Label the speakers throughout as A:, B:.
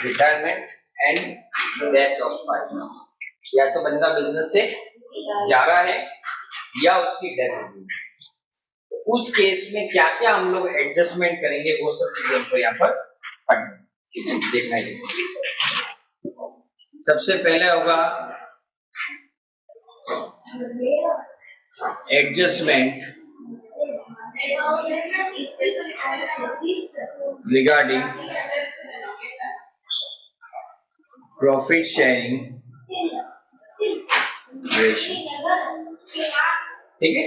A: Retirement and death of partner, या तो बंदा बिजनेस से जा रहा है या उसकी डेथ हो गई, उस केस में क्या क्या हम लोग एडजस्टमेंट करेंगे वो सब चीजें हमको यहाँ पर पढ़ना देखना है। सबसे पहले होगा adjustment regarding profit sharing ratio, ठीक है।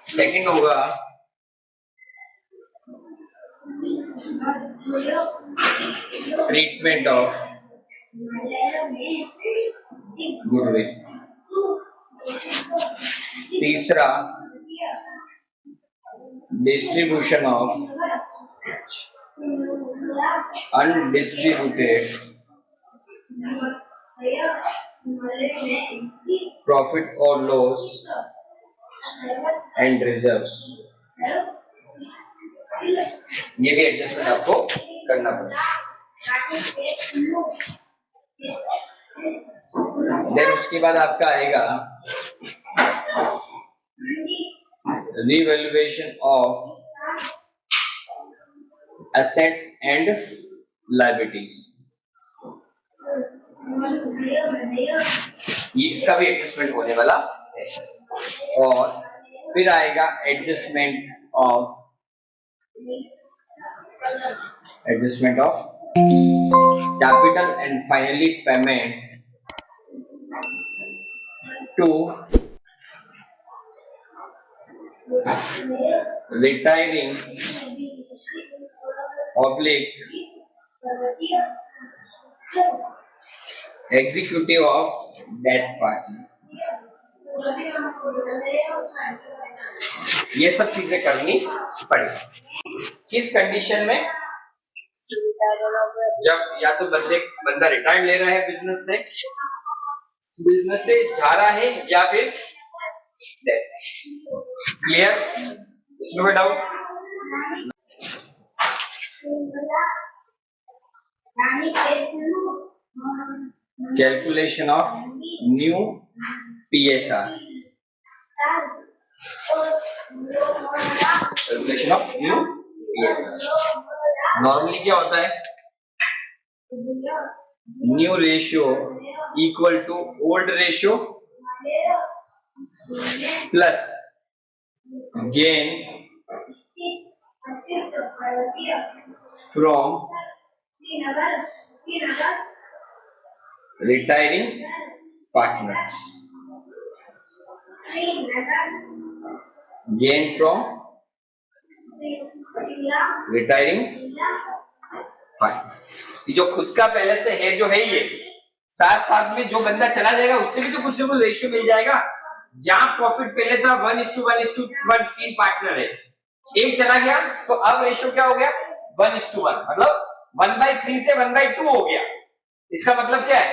A: सेकंड होगा ट्रीटमेंट ऑफ गुडविल। तीसरा डिस्ट्रीब्यूशन ऑफ अनडिस्ट्रीब्यूटेड प्रॉफिट और लॉस एंड रिजर्व्स, ये भी एडजस्टमेंट आपको करना पड़ेगा। देन उसके बाद आपका आएगा revaluation of assets and liabilities, ये इसका भी एडजस्टमेंट होने वाला है। और फिर आएगा adjustment of capital and finally payment to retiring oblique executive of death partner, ये सब चीजें करनी पड़ेगी। किस कंडीशन में? जब या तो बंदा रिटायर ले रहा है बिजनेस से जा रहा है या फिर डेथ। क्लियर? इसमें कोई doubt? Calculation of new PSR, calculation of new PSR normally क्या होता है? New ratio equal to old ratio plus gain from retiring partners, gain from retiring partners। जो खुद का पहले से है जो है, ये साथ साथ में जो बंदा चला जाएगा उससे भी तो कुछ ना कुछ रेशियो मिल जाएगा। जहां प्रॉफिट पहले था 1:1:1 तीन पार्टनर है, एक चला गया तो अब रेशियो क्या हो गया? 1:1, मतलब 1/3 से 1/2 हो गया। इसका मतलब क्या है?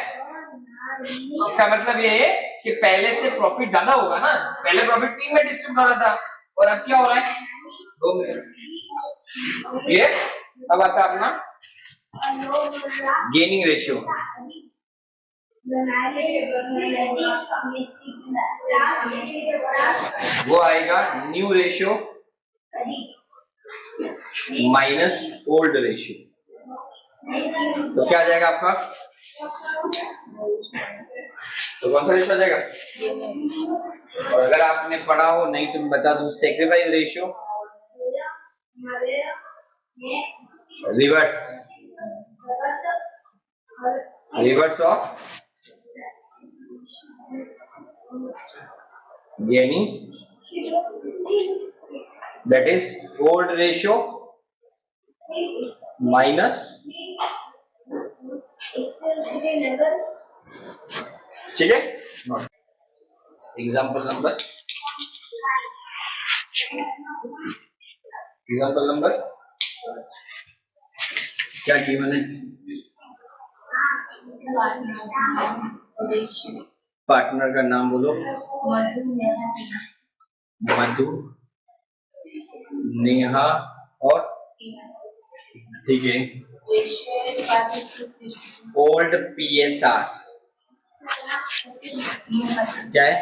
A: इसका मतलब ये है कि पहले से प्रॉफिट ज्यादा होगा ना, पहले प्रॉफिट 3 में डिस्ट्रीब्यूट हो रहा था और अब क्या हो रहा है? 2 में। ये अब आता है अपना गेनिंग रेशियो। वो आएगा new ratio minus old ratio, तो क्या आ जाएगा आपका? तो कौन सा रेशियो आ जाएगा? और अगर आपने पढ़ा हो नहीं तो मैं बता दूं, sacrifice ratio reverse of gaining, that is old ratio minus, ठीक है। एग्जाम्पल नंबर क्या की मैंने? पार्टनर का नाम बोलो। मधु, नेहा और ठीक है। ओल्ड PSR क्या है?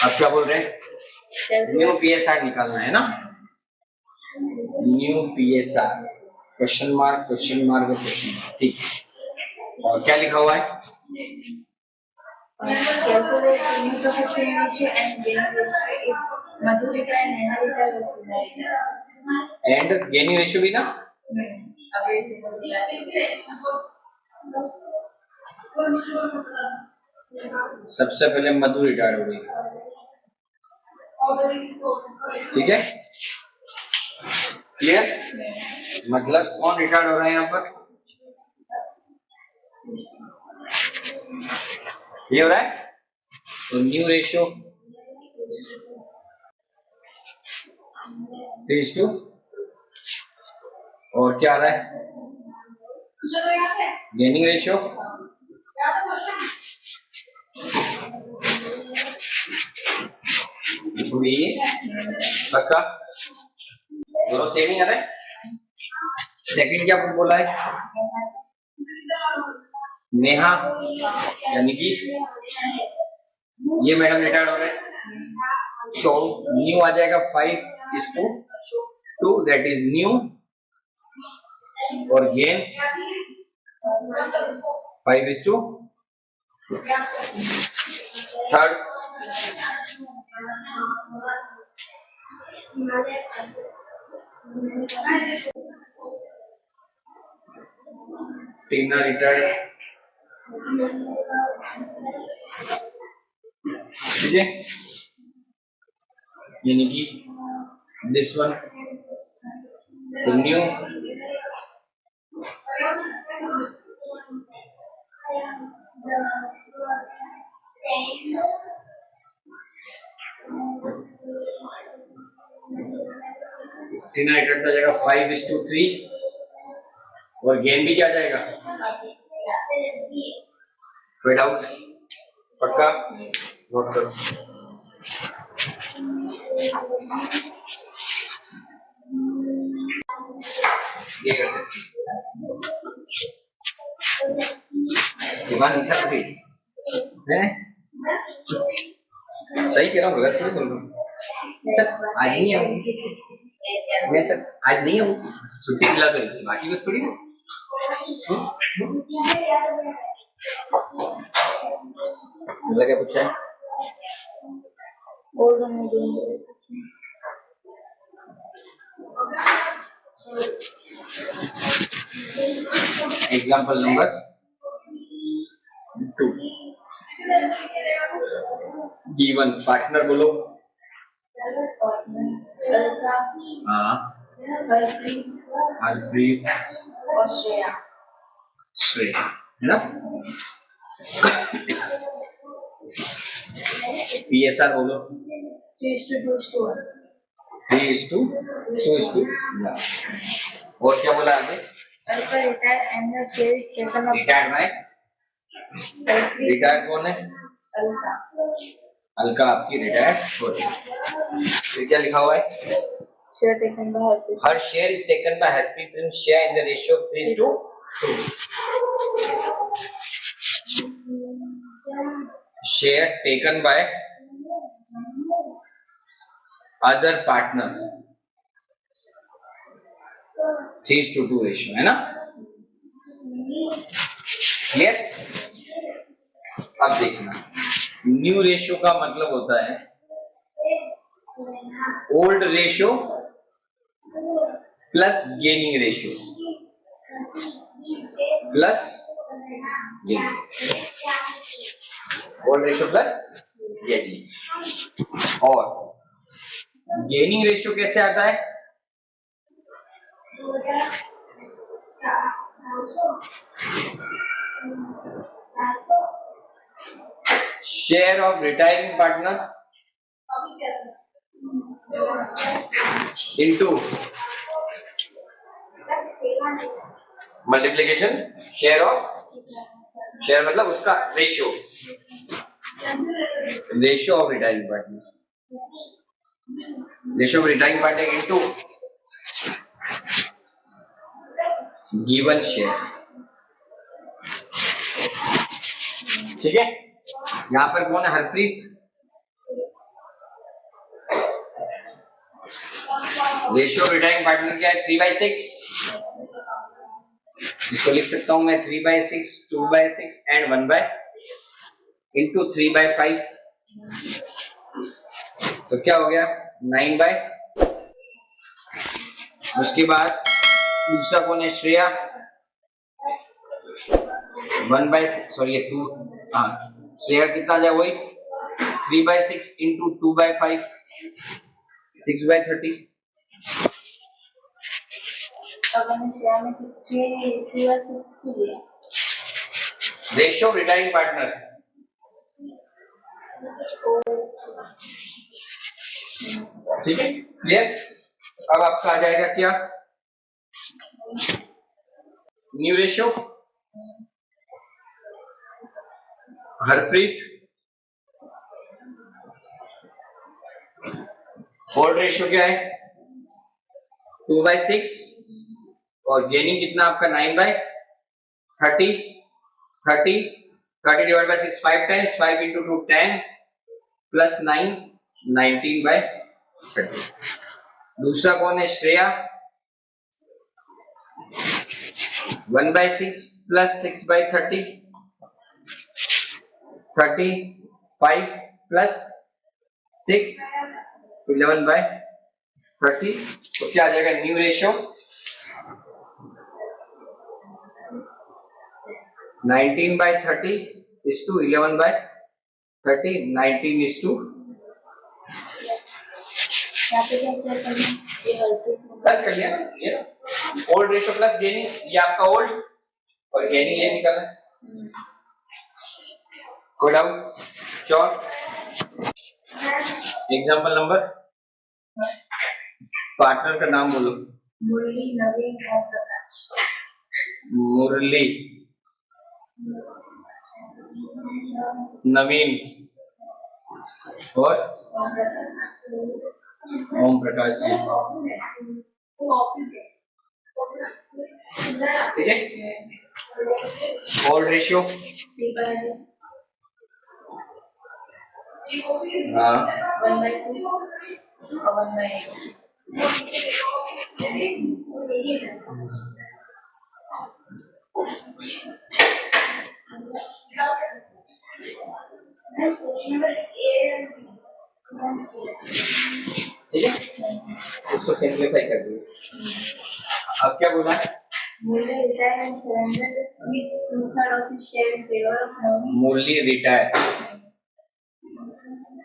A: अब क्या बोल रहे हैं? न्यू PSR निकालना है ना? New PSR question mark question mark question mark, ठीक। और क्या लिखा हुआ है? एंड गेनिंग रेशियो भी ना? सबसे पहले मधु रिटायर्ड हो गई, ठीक है, क्लियर? मतलब कौन रिटायर्ड हो रहा है यहाँ पर? ये हो रहा है, तो न्यू रेशियो 3:2 और क्या आ रहा है? गेनिंग रेशियो पक्का, दोनों सेम ही आ रहा है। सेकंड क्या बोला है? नेहा यानी कि ये मैडम रिटायर्ड हो रहे हैं, तो न्यू आ जाएगा 5:2, दैट इज न्यू, और गेन 5:2। थर्ड टीना रिटायर्ड, ठीक है, यानी कि दिस वन तो न्यू, टीना रिटायर्ड आ जाएगा 5:3, और गेन भी क्या जाएगा? कोई डाउट? पक्का नोट करो। ये कर सकते हैं, सही कह रहा हूँ, गलत थोड़ी बोल रहा हूँ। सर आज नहीं आऊंगी, मैं सर आज नहीं आऊंगी, छुट्टी दिला दो इनसे, बाकी बस थोड़ी ना। क्या पूछा है? एग्जाम्पल नंबर 2, गिवन पार्टनर बोलो। हाँ, हरप्रीत और श्रेया है ना? PSR बोलो। 3:2:1 और क्या बोला आगे? रिटायर्ड कौन है? अलका आपकी रिटायर्ड हो रही है। फिर क्या लिखा हुआ है? Her share is taken by Harpreet in share in the ratio of 3:2. Share taken by other partner 3:2 ratio है ना? क्लियर? अब देखना, न्यू रेशियो का मतलब होता है old ratio plus gaining ratio plus old ratio plus gaining. और gaining ratio कैसे आता है? Share of retiring partner into multiplication share मतलब उसका ratio of retiring partner, ratio of retiring partner into given share, ठीक है। यहां पर कौन है? हरप्रीत। रेशियो रिटायरिंग पार्टनर क्या है? 3/6। इसको लिख सकता हूं मैं 3/6, 2/6 एंड 1 इंटू 3/5। तो क्या हो गया? 9। उसके बाद दूसरा कौन है? श्रेया। 1/6, सॉरी ये 2, हाँ श्रेया कितना जाए? वही 3/6 इंटू 2/5, 6/30। रेशियो रिटायरिंग पार्टनर, ठीक है, क्लियर। अब आपका आ जाएगा क्या? New ratio. Harpreet, old ratio क्या है? 2/6 और गेनिंग कितना आपका? 9/30। 30 divide by 6 5 times, 5 into 2 10 plus 9 19/30। दूसरा कौन है? श्रेया। 1/6 plus 6/30, 35 plus 6 11/30। तो क्या आ जाएगा? New ratio 19/30 is to 11/30, 19 is to plus कर लिया ना, ये ओल्ड रेशियो प्लस गेनिंग, ये आपका ओल्ड और गेनिंग ये निकला। कोई doubt? Sure. Example number, partner का नाम बोलो। मुरली, नवीन और प्रकाश। मुरली, नवीन और ओम प्रकाश जी, ठीक है। ओल्ड रेशियो, हाँ 1/8। ठीक है, इसको सिंप्लीफाई कर दिए। अब क्या बोला? मुरली रिटायर,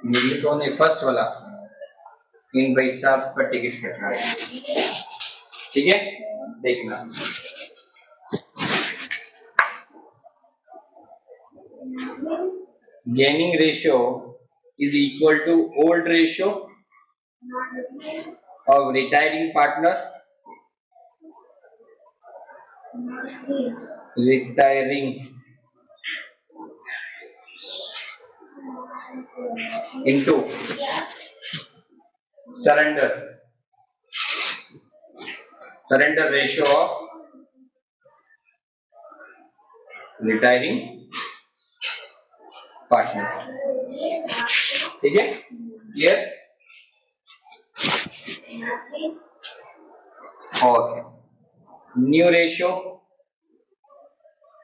A: मुरली कौन है? फर्स्ट वाला। इन भाई साहब का टिकट कट रहा है, ठीक है, देखना। Gaining ratio is equal to old ratio of retiring partner into surrender ratio of retiring partner, ठीक है, क्लियर। और new ratio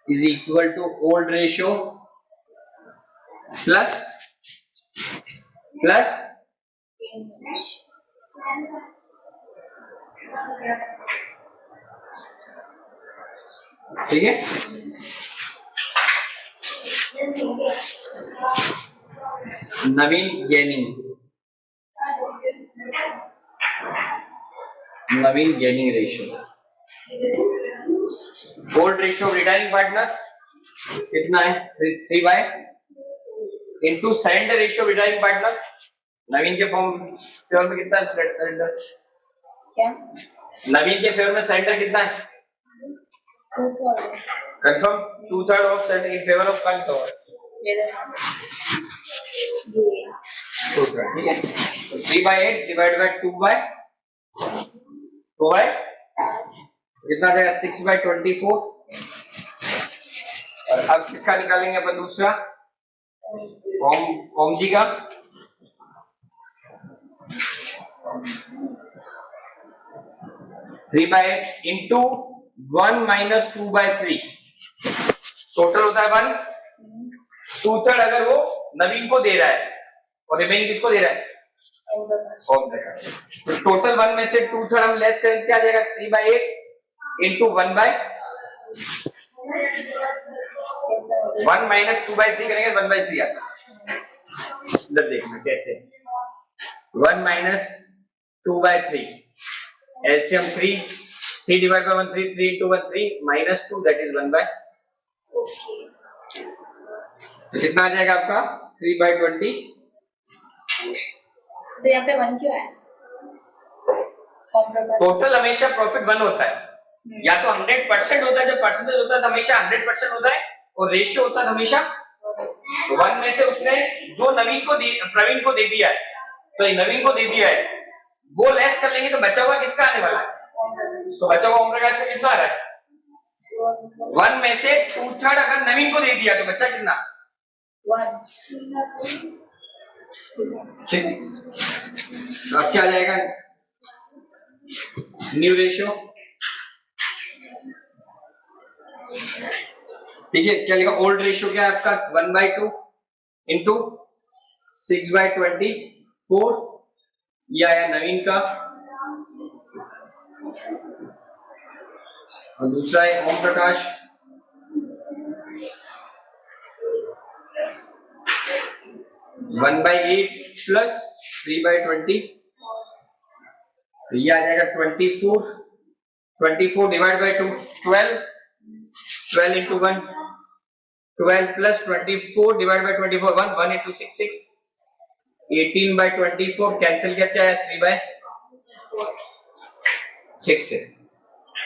A: is equal to old ratio plus ठीक है। Naveen gaining ratio, old ratio retiring partner कितना है? 3/, into surrender ratio retiring partner. Naveen के favour में कितना है सरेंडर? क्या नवीन के फेवर में सरेंडर कितना है? Confirm 2/3 of surrender in favour of कौन तो ठीक है। 3/8 डिवाइड बाय 2/, तो भाई कितना आ जाएगा 6/24। और अब किसका निकालेंगे अपन दूसरा, ओम जी का। 3/8 इंटू 1 माइनस 2/3, टोटल होता है 1। 2/3 अगर वो नवीन को दे रहा है और रिमेनिंग किसको दे रहा है, ओम देगा। तो टोटल 1 में से 2/3 हम लेस करेंगे, क्या आ जाएगा 3/8 इंटू 1 माइनस 2/3 करेंगे 1/3 आता है। देखना कैसे, 1 minus 2/3, LCM 3 divide by 1 3 into 1 3 minus 2 that is 1/। कितना आ जाएगा आपका 3/20।
B: तो यहाँ पे 1 क्यों है?
A: टोटल हमेशा प्रॉफिट 1 होता है, या तो 100% होता है, जब परसेंटेज होता है तो हमेशा 100% होता है, और रेशियो होता है हमेशा 1 में से उसने जो प्रवीण को दे दिया है, तो नवीन को दे दिया है, वो लेस कर लेंगे तो बचा हुआ किसका आने वाला है, तो बचा हुआ ओम प्रकाश का कितना आ रहा है 1 में से 2/3 अगर नवीन को दे दिया तो बचा कितना
B: 1।
A: ठीक, अब क्या आ जाएगा न्यू रेशियो। ठीक है, क्या लिखा, ओल्ड रेशियो क्या है आपका 1/2 इंटू 6/24, ये आया नवीन का, और दूसरा है ओम प्रकाश 1/8 प्लस 3/20, तो ये आ जाएगा 24 divide by 2 12 into 1 12 plus 24 divide by 24 1 into 6 6 18/24 cancel किया, क्या है 3/6 से,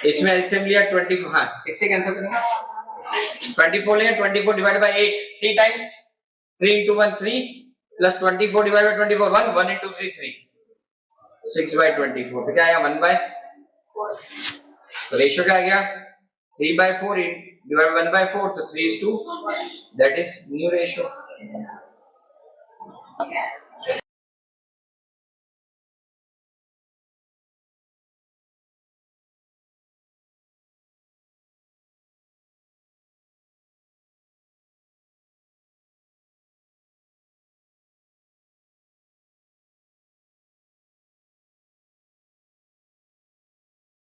A: इसमें एलसीएम लिया 24, हाँ 6 से कैंसिल करेंगे 24 लिया, 24 divide by 8 3 times 3 into 1 3 plus 24 divide by 24 1 into 3 3 6/24, तो क्या आया 1/4, तो रेशियो क्या आ गया 3/4 डिवाइड 1/4, तो 3:2, दैट इज न्यू रेशियो।